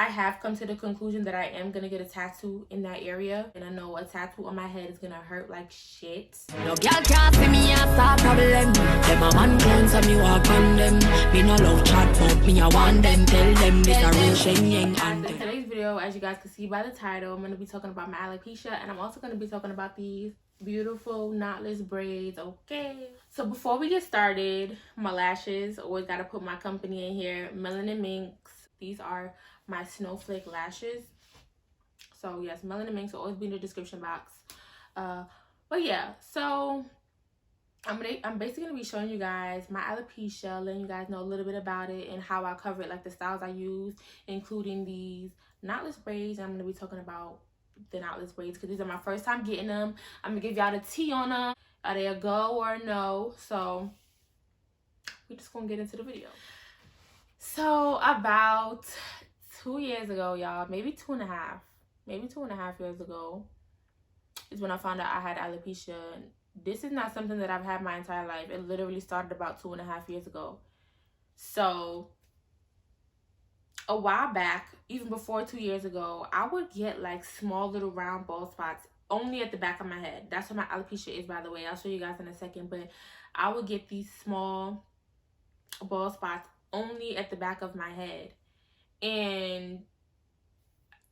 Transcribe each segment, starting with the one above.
I have come to the conclusion that I am gonna get a tattoo in that area, and I know a tattoo on my head is gonna hurt like shit. No girl can't see me as a problem. Them a man clones and me walk on them. Me no love chat but me I want them. Tell them this a real Shenyang and in today's video, as you guys can see by the title, I'm gonna be talking about my alopecia, and I'm also gonna be talking about these beautiful knotless braids. Okay, so before we get started, my lashes, always gotta put my company in here, Melanin Minx. These are my snowflake lashes. So yes, Melanin Minx will always be in the description box. But yeah, so I'm basically gonna be showing you guys my alopecia, letting you guys know a little bit about it and how I cover it, like the styles I use, including these knotless braids. I'm gonna be talking about the knotless braids because these are my first time getting them. I'm gonna give y'all the tea on them. Are they a go or a no? So we're just gonna get into the video. So about 2 years ago, y'all, maybe 2.5 years ago is when I found out I had alopecia. This is not something that I've had my entire life. It literally started about 2.5 years ago. So a while back, even before 2 years ago, I would get like small little round bald spots only at the back of my head. That's what my alopecia is, by the way. I'll show you guys in a second. But I would get these small bald spots only at the back of my head. And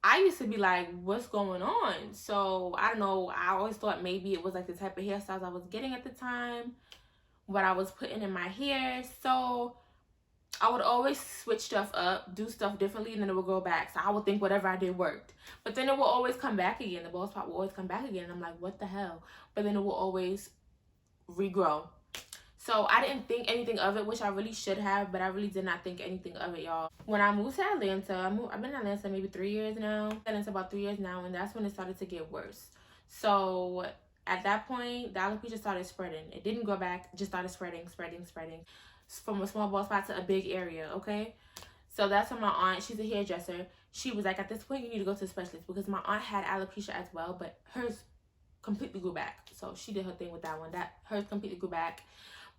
I used to be like, what's going on? So I don't know. I always thought maybe it was like the type of hairstyles I was getting at the time, what I was putting in my hair. So I would always switch stuff up, do stuff differently, and then it would go back. So I would think whatever I did worked. But then it will always come back again. The bald spot will always come back again. And I'm like, what the hell? But then it will always regrow. So I didn't think anything of it, which I really should have, but I really did not think anything of it, y'all. When I moved to Atlanta, I've been in Atlanta maybe 3 years now. It's about 3 years now, and that's when it started to get worse. So at that point, the alopecia started spreading. It didn't go back, it just started spreading from a small bald spot to a big area, okay? So that's when my aunt, she's a hairdresser, she was like, at this point, you need to go to a specialist, because my aunt had alopecia as well, but hers completely grew back. So she did her thing with that one. Hers completely grew back.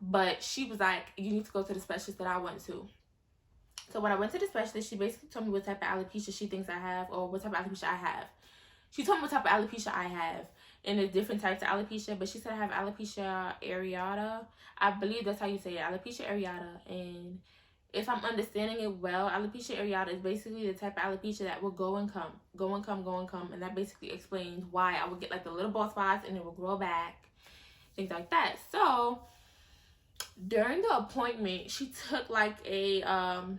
But she was like, you need to go to the specialist that I went to. So when I went to the specialist, she basically told me what type of alopecia she thinks I have, or what type of alopecia I have. She told me what type of alopecia I have, and there's different types of alopecia, but she said I have alopecia areata. I believe that's how you say it, alopecia areata. And if I'm understanding it well, alopecia areata is basically the type of alopecia that will go and come, and that basically explains why I would get like the little bald spots and it will grow back, things like that. So during the appointment, she took like it was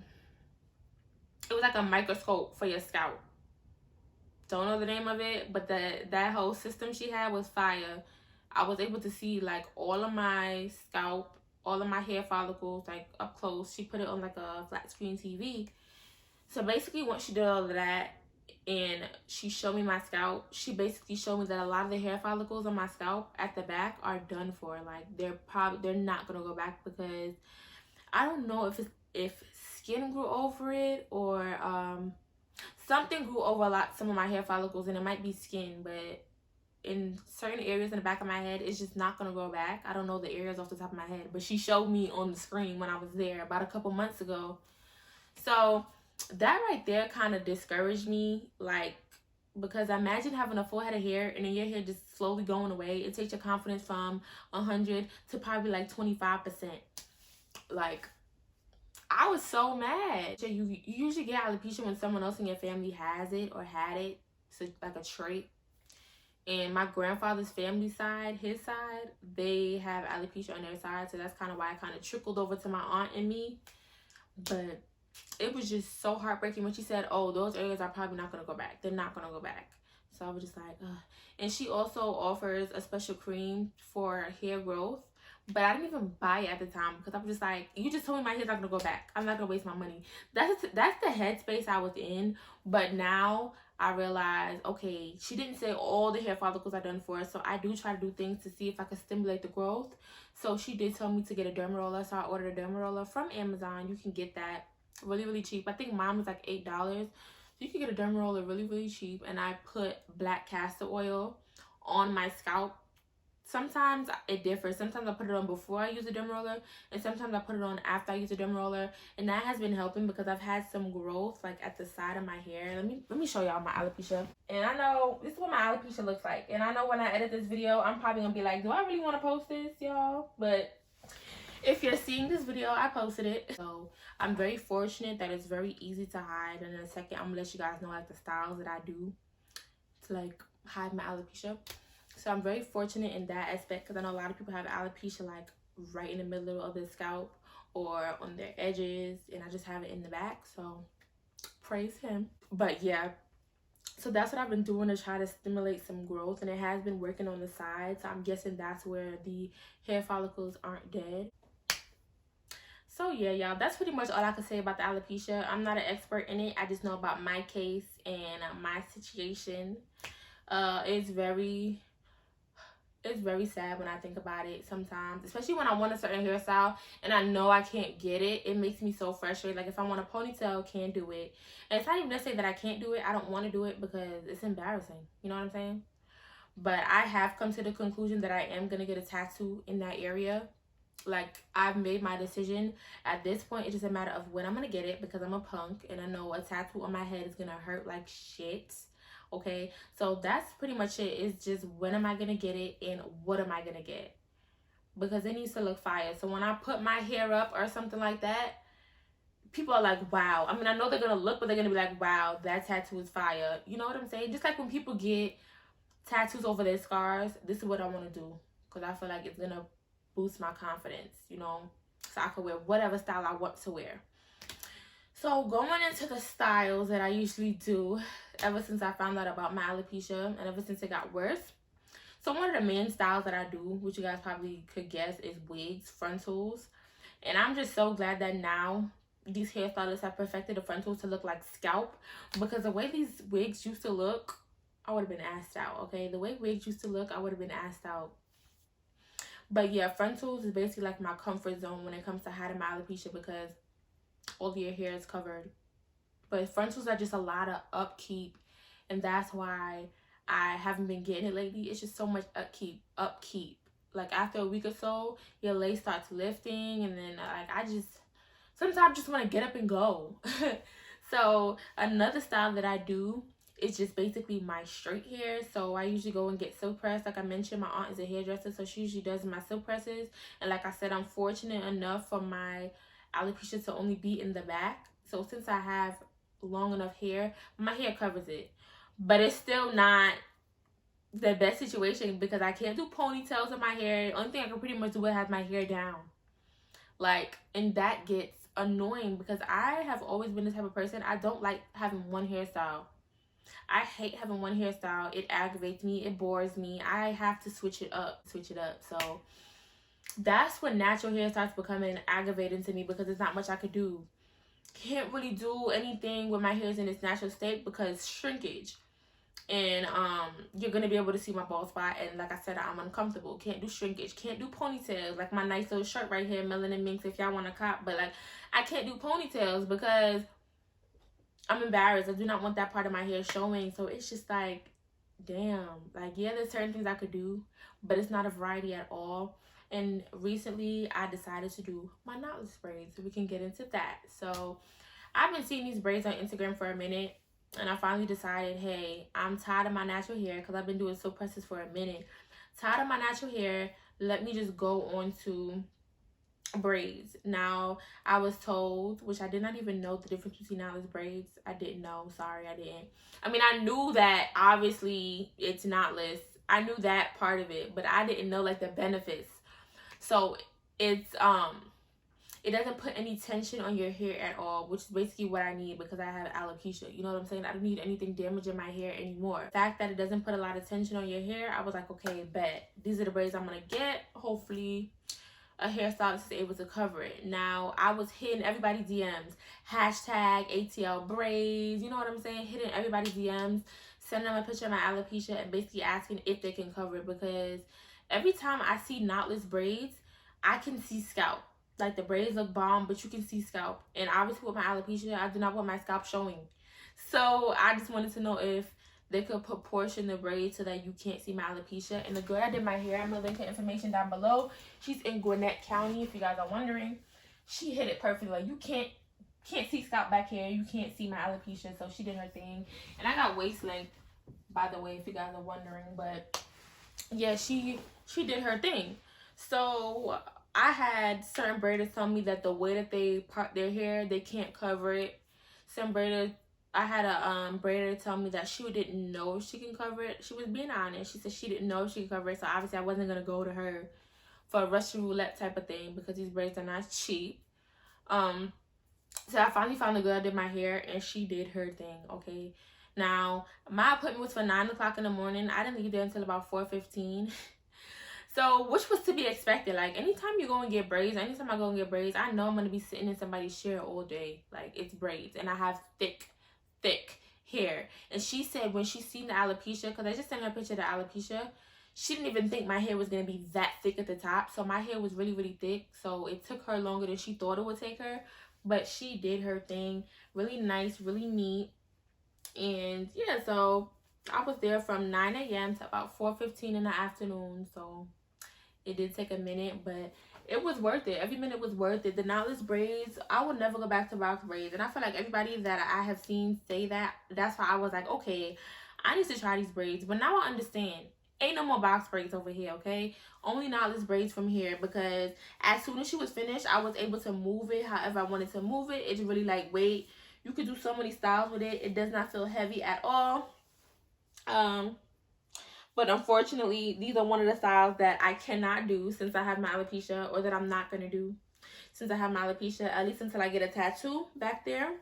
like a microscope for your scalp. Don't know the name of it, but that whole system she had was fire. I was able to see like all of my scalp, all of my hair follicles, like up close. She put it on like a flat screen TV. So basically, once she did all of that and she showed me my scalp, she basically showed me that a lot of the hair follicles on my scalp at the back are done for. Like they're not gonna go back, because I don't know if skin grew over it, or something grew over some of my hair follicles, and it might be skin, but in certain areas in the back of my head, it's just not gonna grow back. I don't know the areas off the top of my head, but she showed me on the screen when I was there about a couple months ago. So that right there kind of discouraged me, like, because imagine having a full head of hair and then your hair just slowly going away. It takes your confidence from 100 to probably like 25%. Like, I was so mad. So you usually get alopecia when someone else in your family has it or had it. It's like a trait. And my grandfather's family side, his side, they have alopecia on their side. So that's kind of why it kind of trickled over to my aunt and me. But it was just so heartbreaking when she said, oh, those areas are probably not going to go back. They're not going to go back. So I was just like, ugh. And she also offers a special cream for hair growth. But I didn't even buy it at the time, because I was just like, you just told me my hair's not going to go back. I'm not going to waste my money. That's the headspace I was in. But now I realized, okay, she didn't say all the hair follicles are done for. So I do try to do things to see if I can stimulate the growth. So she did tell me to get a derma roller. So I ordered a derma roller from Amazon. You can get that really cheap. I think mine was like $8. So you can get a derma roller really cheap. And I put black castor oil on my scalp sometimes it differs. Sometimes I put it on before I use a derma roller, and sometimes I put it on after I use a derma roller, and that has been helping because I've had some growth like at the side of my hair. Let me show y'all my alopecia. And I know this is what my alopecia looks like, and I know when I edit this video I'm probably gonna be like, do I really want to post this, y'all? But if you're seeing this video, I posted it. So I'm very fortunate that it's very easy to hide, and in a second I'm gonna let you guys know like the styles that I do to like hide my alopecia. So I'm very fortunate in that aspect because I know a lot of people have alopecia like right in the middle of their scalp or on their edges, and I just have it in the back, so praise him. But yeah, so that's what I've been doing to try to stimulate some growth, and it has been working on the sides. So I'm guessing that's where the hair follicles aren't dead. So yeah, y'all, that's pretty much all I can say about the alopecia. I'm not an expert in it. I just know about my case and my situation. It's very sad when I think about it sometimes, especially when I want a certain hairstyle and I know I can't get it. It makes me so frustrated. Like if I want a ponytail, can't do it. And it's not even necessarily that I can't do it. I don't want to do it because it's embarrassing. You know what I'm saying? But I have come to the conclusion that I am going to get a tattoo in that area. Like I've made my decision. At this point, it's just a matter of when I'm going to get it because I'm a punk and I know a tattoo on my head is going to hurt like shit. Okay, so that's pretty much it. It's just when am I gonna get it and what am I gonna get, because it needs to look fire. So when I put my hair up or something like that, people are like, wow. I mean, I know they're gonna look, but they're gonna be like, wow, that tattoo is fire. You know what I'm saying? Just like when people get tattoos over their scars, this is what I want to do because I feel like it's gonna boost my confidence, you know, so I can wear whatever style I want to wear. So going into the styles that I usually do ever since I found out about my alopecia and ever since it got worse. So one of the main styles that I do, which you guys probably could guess, is wigs, frontals. And I'm just so glad that now these hairstylists have perfected the frontals to look like scalp, because the way these wigs used to look, I would have been asked out, okay? The way wigs used to look, I would have been asked out. But yeah, frontals is basically like my comfort zone when it comes to hiding my alopecia because all of your hair is covered. But frontals are just a lot of upkeep, and that's why I haven't been getting it lately. It's just so much upkeep. Like after a week or so, your lace starts lifting, and then like sometimes I just want to get up and go. So another style that I do is just basically my straight hair. So I usually go and get silk pressed. Like I mentioned, my aunt is a hairdresser, so she usually does my silk presses. And like I said, I'm fortunate enough for my alopecia to only be in the back. So since I have long enough hair, my hair covers it. But it's still not the best situation because I can't do ponytails in my hair. The only thing I can pretty much do is have my hair down. Like, and that gets annoying because I have always been the type of person, I don't like having one hairstyle. I hate having one hairstyle. It aggravates me. It bores me. I have to switch it up. So that's when natural hair starts becoming aggravating to me because there's not much I could do. Can't really do anything with my hairs in its natural state because shrinkage. And you're going to be able to see my bald spot. And like I said, I'm uncomfortable. Can't do shrinkage. Can't do ponytails. Like my nice little shirt right here, Melanin Minx, if y'all want to cop. But like, I can't do ponytails because I'm embarrassed. I do not want that part of my hair showing. So it's just like, damn. Like, yeah, there's certain things I could do, but it's not a variety at all. And recently, I decided to do my knotless braids, so we can get into that. So I've been seeing these braids on Instagram for a minute, and I finally decided, hey, I'm tired of my natural hair because I've been doing silk presses for a minute. Tired of my natural hair. Let me just go on to braids. Now, I was told, which I did not even know the difference between knotless braids. I didn't know. Sorry, I didn't. I mean, I knew that obviously it's knotless. I knew that part of it, but I didn't know like the benefits. So it's it doesn't put any tension on your hair at all, which is basically what I need because I have alopecia. You know what I'm saying? I don't need anything damaging my hair anymore. The fact that it doesn't put a lot of tension on your hair, I was like, okay, bet. These are the braids I'm going to get. Hopefully a hairstylist is able to cover it. Now, I was hitting everybody's DMs. Hashtag ATL braids. You know what I'm saying? Hitting everybody's DMs. Sending them a picture of my alopecia and basically asking if they can cover it because every time I see knotless braids, I can see scalp. Like the braids look bomb, but you can see scalp. And obviously with my alopecia, I do not want my scalp showing. So I just wanted to know if they could proportion the braids so that you can't see my alopecia. And the girl that did my hair, I'm gonna link her information down below. She's in Gwinnett County, if you guys are wondering. She hit it perfectly. Like, you can't see scalp back here, you can't see my alopecia. So she did her thing. And I got waist length, by the way, if you guys are wondering. But yeah, she did her thing. So I had certain braiders tell me that the way that they part their hair, they can't cover it. Some braiders, I had a braider tell me that she didn't know if she can cover it. She was being honest. She said she didn't know if she could cover it. So obviously I wasn't gonna go to her for a Russian roulette type of thing because these braids are not cheap. So I finally found the girl that did my hair, and she did her thing. Okay, now my appointment was for 9 o'clock in the morning. I didn't leave there until about 4:15. So, which was to be expected. Like, anytime you go and get braids, anytime I go and get braids, I know I'm going to be sitting in somebody's chair all day. Like, it's braids. And I have thick hair. And she said when she seen the alopecia, because I just sent her a picture of the alopecia, she didn't even think my hair was going to be that thick at the top. So, my hair was really, really thick. So, it took her longer than she thought it would take her. But she did her thing. Really nice, really neat. And, yeah, so I was there from 9 a.m. to about 4:15 in the afternoon. So it did take a minute, but it was worth it. Every minute was worth it. The knotless braids, I will never go back to box braids. And I feel like everybody that I have seen say that, that's why I was like, okay, I need to try these braids. But now I understand. Ain't no more box braids over here, okay? Only knotless braids from here, because as soon as she was finished, I was able to move it however I wanted to move it. It's really lightweight. You could do so many styles with it. It does not feel heavy at all. But unfortunately, these are one of the styles that I cannot do since I have my alopecia, or that I'm not going to do since I have my alopecia, at least until I get a tattoo back there.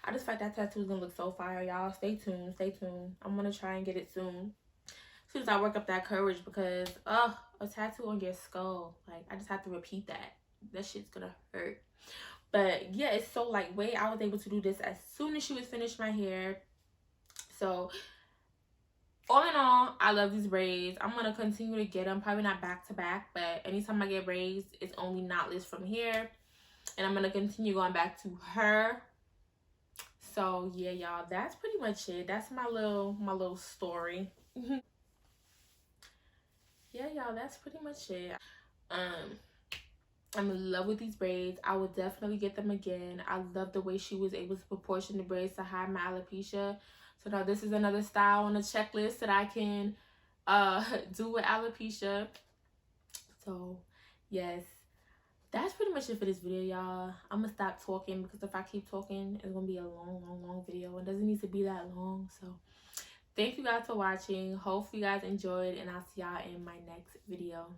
I just feel like that tattoo is going to look so fire, y'all. Stay tuned. Stay tuned. I'm going to try and get it soon. As soon as I work up that courage, because, a tattoo on your skull. Like, I just have to repeat that. That shit's going to hurt. But, yeah, it's so lightweight. I was able to do this as soon as she was finished my hair. So, all in all, I love these braids. I'm going to continue to get them. Probably not back to back, but anytime I get braids, it's only knotless from here. And I'm going to continue going back to her. So, yeah, y'all, that's pretty much it. That's my little story. Yeah, y'all, that's pretty much it. I'm in love with these braids. I would definitely get them again. I love the way she was able to proportion the braids to hide my alopecia. So now this is another style on the checklist that I can do with alopecia. So, yes. That's pretty much it for this video, y'all. I'm going to stop talking, because if I keep talking, it's going to be a long video. It doesn't need to be that long. So, thank you guys for watching. Hopefully you guys enjoyed, and I'll see y'all in my next video.